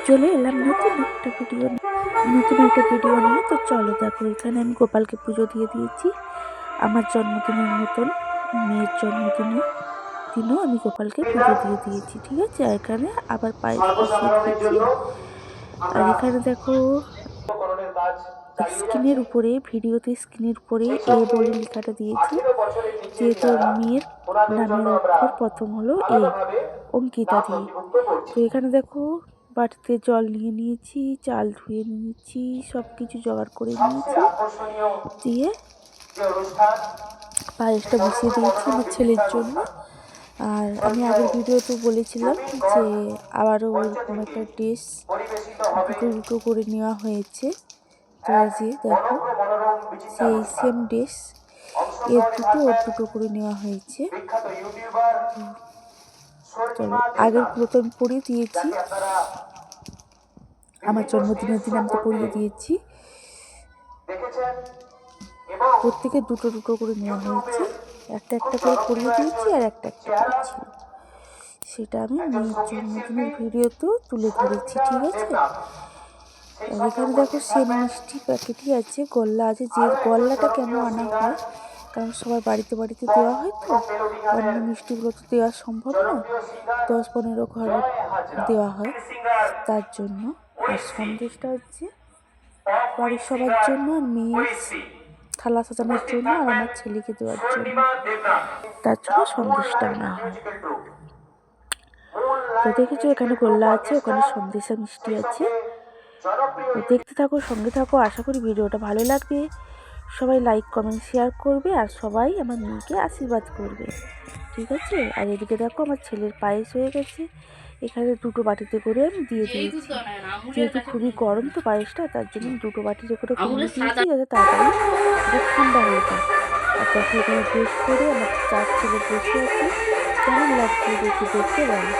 চলে এলাম নতুন একটা ভিডিও নিয়ে। তো চলো দেখো, এখানে আমি গোপালকে পুজো দিয়ে দিয়েছি আমার জন্মদিনের মতন। মেয়ের জন্মদিনও আমি গোপালকে পুজো দিয়ে দিয়েছি, ঠিক আছে। আর এখানে আবার পায়েস বসিয়ে দিয়েছি। আর এখানে দেখো ভিডিওতে স্ক্রিনের উপরে এ বলে লেখাটা দিয়েছি, যেহেতু মেয়ের নামের অক্ষর প্রথম হলো এ, অঙ্কিতা দিয়ে। তো এখানে দেখো বাটিতে জল নিয়ে নিয়েছি, চাল ধুয়ে নিয়েছি, সব কিছু জোগাড় করে নিয়েছি, দিয়ে পায়েসটা বসিয়ে দিয়েছি আমার ছেলের জন্য। আর আমি আগের ভিডিওতে বলেছিলাম যে আবারও ওরকম একটা ড্রেস দুটো করে নেওয়া হয়েছে। তো এই যে দেখো, সেই সেম ড্রেস এর দুটো করে নেওয়া হয়েছে। চলো, আগেরগুলো তো আমি পরিয়ে দিয়েছি, আমার জন্মদিনের দিন আমি তো পরিয়ে দিয়েছি। প্রত্যেকে দুটো করে নেওয়া হয়েছে, একটা করে পরিয়ে দিয়েছি আর একটা ছিল, সেটা আমি মেয়ের জন্মদিনের ভিডিওতেও তুলে ধরেছি, ঠিক আছে। আর এখানে দেখো সেম মিষ্টি প্যাকেটই আছে, গল্লা আছে। যে গল্লাটা কেন আনা হয়, কারণ সবার বাড়িতে দেওয়া হয়, তো অন্য মিষ্টিগুলো তো দেওয়া সম্ভব না, 10-15 ঘরে দেওয়া হয়, তার জন্য। আর সন্দেশটা হচ্ছে বাড়ির সবার জন্য, আর মেয়ের থালা সাজানোর জন্য, আর আমার ছেলেকে দেওয়ার জন্য, তার জন্য সন্দেশটা আনা হয়। তো দেখেছো, এখানে গোল্লা আছে, ওখানে সন্দেশ আর মিষ্টি আছে। তো দেখতে থাকো, সঙ্গে থাকো, আশা করি ভিডিওটা ভালো লাগবে। সবাই লাইক কমেন্ট শেয়ার করবে, আর সবাই আমার মেয়েকে আশীর্বাদ করবে, ঠিক আছে। আর এদিকে দেখো আমার ছেলের পায়েস হয়ে গেছে, এখানে দুটো বাটিতে করে আমি দিয়ে দিয়েছি, যেহেতু খুবই গরম তো পায়েসটা, তার জন্য দুটো বাটিতে করে দিয়েছি, যাতে তাড়াতাড়ি এটা ঠান্ডা হয়ে যায়। আর দেখো এখানে বেশ করে আমার 4 ছেলে বসে আছে, কেমন লাগছে দেখতে বলো,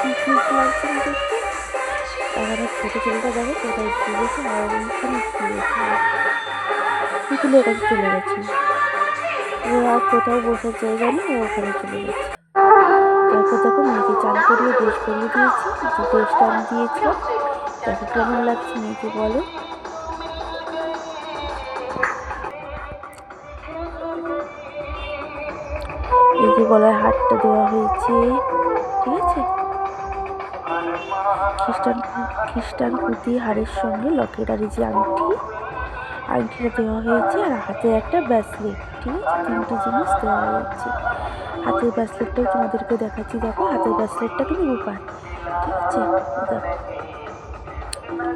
কি লাগছে না দেখতে। আর আমার ছোটো ছেলেটা দেখো কোথায় ঘুরেছে, আর ওইখানে পুতুলের কাছে চলে গেছে, ও আর কোথাও বসার জায়গা নেই, ও ওখানে চলে গেছে। তারপর দেখো মেয়েকে চান করিয়ে ড্রেস পরিয়ে দিয়েছি, যে ড্রেসটা আমি দিয়েছিলাম। দেখো কেমন লাগছে মেয়েকে বলো। এই যে গলায় হারটা দেওয়া হয়েছে, ঠিক আছে। খ্রিস্টান পুঁতি হারের সঙ্গে লকেট, আর এই যে আংটিটা দেওয়া হয়েছে, আর হাতে একটা ব্রেসলেট, ঠিক আছে। 3টে জিনিস দেওয়া হয়েছে। হাতের ব্রেসলেটটাও তোমাদেরকে দেখাচ্ছি, দেখো হাতের ব্রেসলেটটা কিন্তু রূপার, ঠিক আছে। দেখো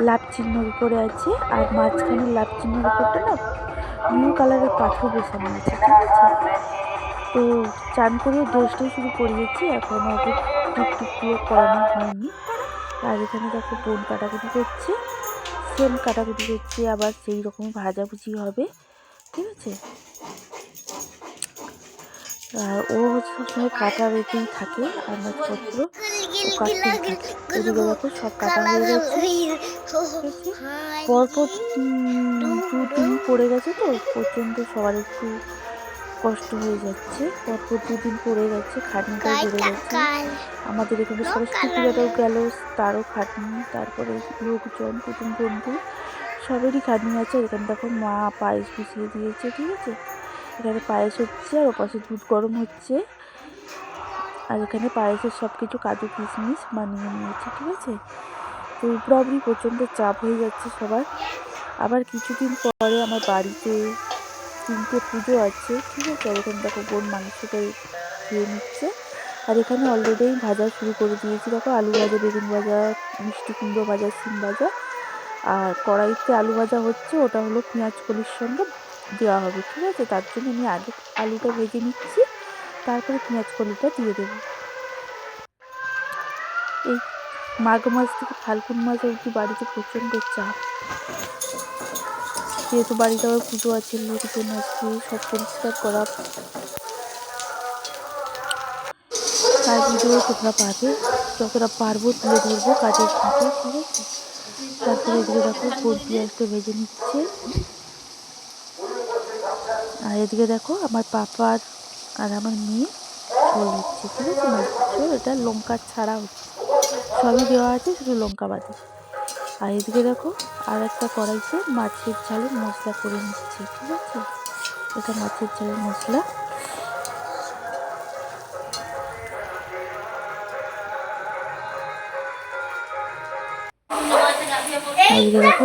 লাভ চিহ্নর উপরে আছে, আর মাঝখানে লাভ চিহ্নের উপরটা না ব্লু কালারের পাথর বসানো আছে, ঠিক আছে। তো চান করে ড্রেসটাই শুরু করিয়েছি, এখনও ওকে টিপগুলো করানো হয়নি। আর এখানে দেখো বোন কাটাকুটি করছে, সেম কাটাকুটি করছে, আবার সেই রকম ভাজাভুজি হবে, ঠিক আছে। আর ও সবসময় কাটা রেখেই থাকে আনাজপত্র, ও কাটতেই থাকে। এদিকে দেখো সব কাটা হয়ে গেছে, পরপর 2 দিন পড়ে গেছে, তো প্রচণ্ড সবার একটু কষ্ট হয়ে যাচ্ছে। পরপর 2 দিন পড়ে গেছে, খাটনিটাও বেড়ে গেছে। আমাদের এখানে সরস্বতী পূজাটাও গেল, তারও খাটনি, তারপরে লোকজন, কুটুম বন্ধু সবেরই খাটনি আছে। এখানে দেখো মা পায়েস বসিয়ে দিয়েছে, ঠিক আছে। এখানে পায়েস হচ্ছে, আর ওপাশে দুধ গরম হচ্ছে। আর এখানে পায়েসের সব কিছু কাজু কিশমিশ বানিয়ে নিয়েছে, ঠিক আছে। তো উপরাউপরি প্রচণ্ড চাপ হয়ে যাচ্ছে সবার। আবার কিছুদিন পরে আমার বাড়িতে 3টে পুজো আছে, ঠিক আছে। আর এখানে দেখো বোন মাংসটা ধুয়ে নিচ্ছে। আর এখানে অলরেডি আমি ভাজা শুরু করে দিয়েছি, দেখো আলু ভাজা, বেগুন ভাজা, মিষ্টি কুমড়ো ভাজা, সিম ভাজা। আর কড়াইতে আলু ভাজা হচ্ছে, ওটা হলো পেঁয়াজ কলির সঙ্গে দেওয়া হবে, ঠিক আছে। তার জন্য আমি আগে আলুটা ভেজে নিচ্ছি, তারপরে পেঁয়াজ কলিটা দিয়ে দেবো। এই মাঘ মাস থেকে ফাল্গুন মাস অবধি বাড়িতে প্রচণ্ড চাপ, যেহেতু বাড়িতে আবার পুজো আছে, লোকজন আছে, সব পরিষ্কার করা। তার ভিডিও তোমরা পাবে, যতটা পারবো তুলে ধরবো কাজের ফাঁকে, ঠিক আছে। তারপরে এদিকে দেখো বোন পেঁয়াজটা ভেজে নিচ্ছে। আর এদিকে দেখো আমার পাপার আর আমার মেয়ে ঝোল হচ্ছে, ঠিক আছে। মাছের ঝোল, এটা লঙ্কা ছাড়া হচ্ছে, সবই দেওয়া আছে, শুধু লঙ্কা বাদে। আর এদিকে দেখো আর একটা কড়াইতে মাছের ঝালের মশলা করে নিচ্ছে, ঠিক আছে। এটা মাছের ঝালের মশলা। এদিকে দেখো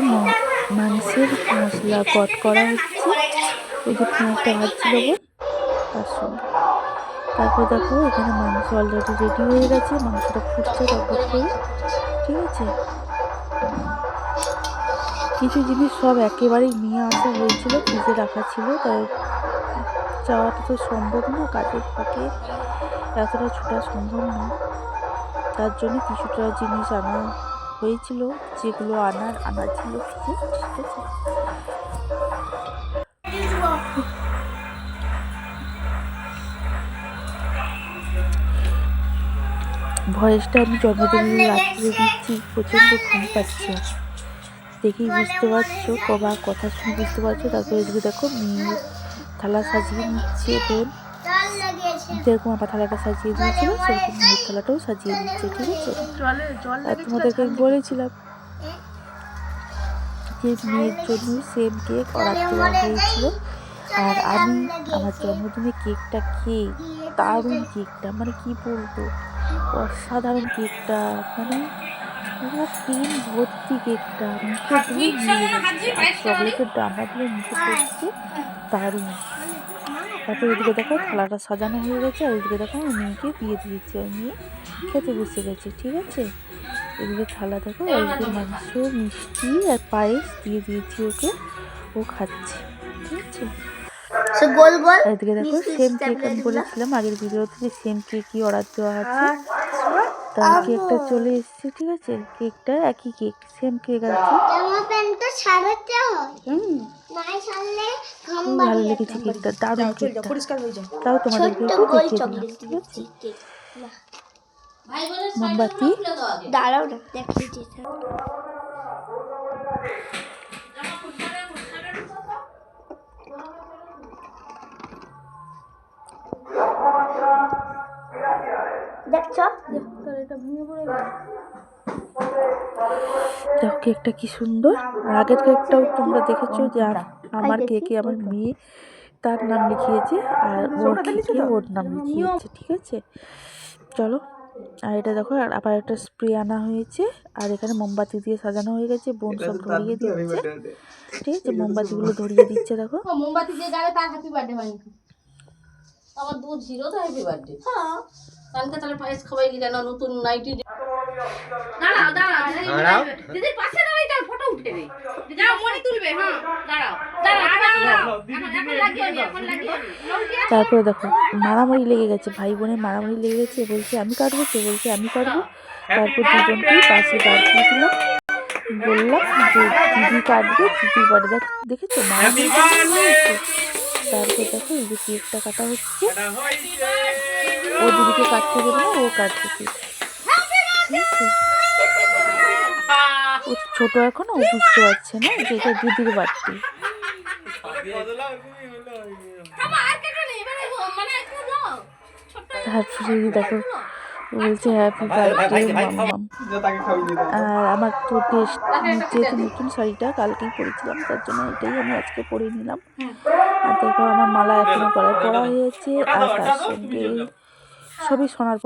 মাংসের মশলা করা হচ্ছে, ওই যে পেঁয়াজটা ভাজছিল তার সঙ্গে। তারপর দেখো এখানে মাংস অলরেডি রেডি হয়ে গেছে, মাংসটা ফুটছে টকবক করে, ঠিক আছে। কিছু জিনিস সব একেবারেই নিয়ে আসা হয়েছিল, ফ্রিজে রাখা ছিল, তাই যাওয়াটা তো সম্ভব না, কাজের ফাঁকে এতটা ছোটা সম্ভব না। তার জন্য কিছুটা জিনিস আনা হয়েছিল, যেগুলো আনা ছিল ফ্রিজে, ঠিক আছে। ভয়েসটা আমি জন্মদিনের রাত্রে দিচ্ছি, প্রচণ্ড ঘুম পাচ্ছে, দেখেই বুঝতে পারছো, কবা কথা শুনে বুঝতে পারছো। তারপরে এদিকে দেখো মেয়ে থালা সাজিয়ে নিচ্ছে, বোন যেরকম আমার থালাটা সাজিয়ে দিয়েছিল সেরকম মেয়ের থালাটাও সাজিয়ে দিচ্ছে, ঠিক আছে। আর তোমাদেরকে আমি বলেছিলাম যে মেয়ের জন্য সেম কেক অর্ডার দেওয়া হয়েছিল। আর আমি আমার জন্মদিনে কেকটা খেয়ে, দারুণ কেকটা, মানে কি বলবো, অসাধারণ কেকটা, মানে পুরো ক্রিম ভর্তি কেকটা, মুখে দিলেই মিলে যাচ্ছে, আর চকলেটের দানাগুলো মুখে পড়ছে, দারুণ। তারপর এদিকে দেখো থালাটা সাজানো হয়ে গেছে, আর এদিকে দেখো আমার মেয়েকে দিয়ে দিয়েছি, আর মেয়ে খেতে বসে গেছে, ঠিক আছে। এদিকে থালা দেখো, এদিকে মাংস, মিষ্টি আর পায়েস দিয়ে দিয়েছি ওকে, ও খাচ্ছে, ঠিক আছে। এদিকে দেখো সেম কেক, আমি বলেছিলাম আগের ভিডিওতে যে সেম কেকই অর্ডার দেওয়া আছে, তার কেকটা চলে এসেছে, ঠিক আছে। কেকটা একই কেক, সেম কেক আছে। খুব ভালো লেগেছে কেকটা, দারুণ কেকটা, তাও তোমাদেরকে একটু দেখিয়ে দিলাম, ঠিক আছে। মোমবাতি দাঁড়াও না, দেখিয়ে দেখছো, দেখো কেকটা কি সুন্দর। আর আগের কেকটাও তোমরা দেখেছো যে আমার কেকে আমার মেয়ে তার নাম লিখিয়েছে, আর ওর কেকে ওর নাম লিখিয়েছে, ঠিক আছে। চলো, আর এটা দেখো আবার একটা স্প্রে আনা হয়েছে, আর এখানে মোমবাতি দিয়ে সাজানো হয়ে গেছে, বোন সব ধরিয়ে দিচ্ছে, ঠিক আছে। মোমবাতিগুলো ধরিয়ে দিচ্ছে, দেখো মোমবাতি দিয়ে যাবে তার হ্যাপি বার্থডে হয় নাকি? আমার দুধ ছিল তো হ্যাপি বার্থডে। হ্যাঁ, কালকে তাহলে পায়েস খাওয়াই গেলে না, নতুন নাইটি। দাঁড়াও দাঁড়াও দাঁড়াও, দিদির পাশে দাঁড়াই, তার ফটো উঠে নে, যাও মনি তুলবে। হ্যাঁ দাঁড়াও দাঁড়াও, এখন লাগিয়ে নি, এখন লাগিয়ে নি। তারপরে দেখো মারামারি লেগে গেছে, ভাই বোনের মারামারি লেগে গেছে, বলছে আমি কাটবো, সে বলছে আমি কাটবো। তারপর দুজনকেই পাশে দাঁড় দিয়ে দিলাম, বললাম যে দিদি কাটবে, দিদির বাড়ি দেখেছো মারামারি হয়েছে। তারপর দেখো এই যে কেকটা কাটা হচ্ছে, ও দিদিকে কাটতে দেবে না, ও কাটছে কেক, ঠিক আছে। ও ছোট এখনো, ও বুঝতে পারছে না যে এটা দিদির বাড়ি। তারপরে দেখো বলছে হ্যাপি বার্থডে মাম্মাম। আর আমার তো যেহেতু নতুন শাড়িটা কালকেই পরেছিলাম, তার জন্য এটাই আমি আজকে পরে নিলাম। আর দেখো আমার মালা এখনো গলায় পরা হয়েছে, আর তার সঙ্গে সবই সোনার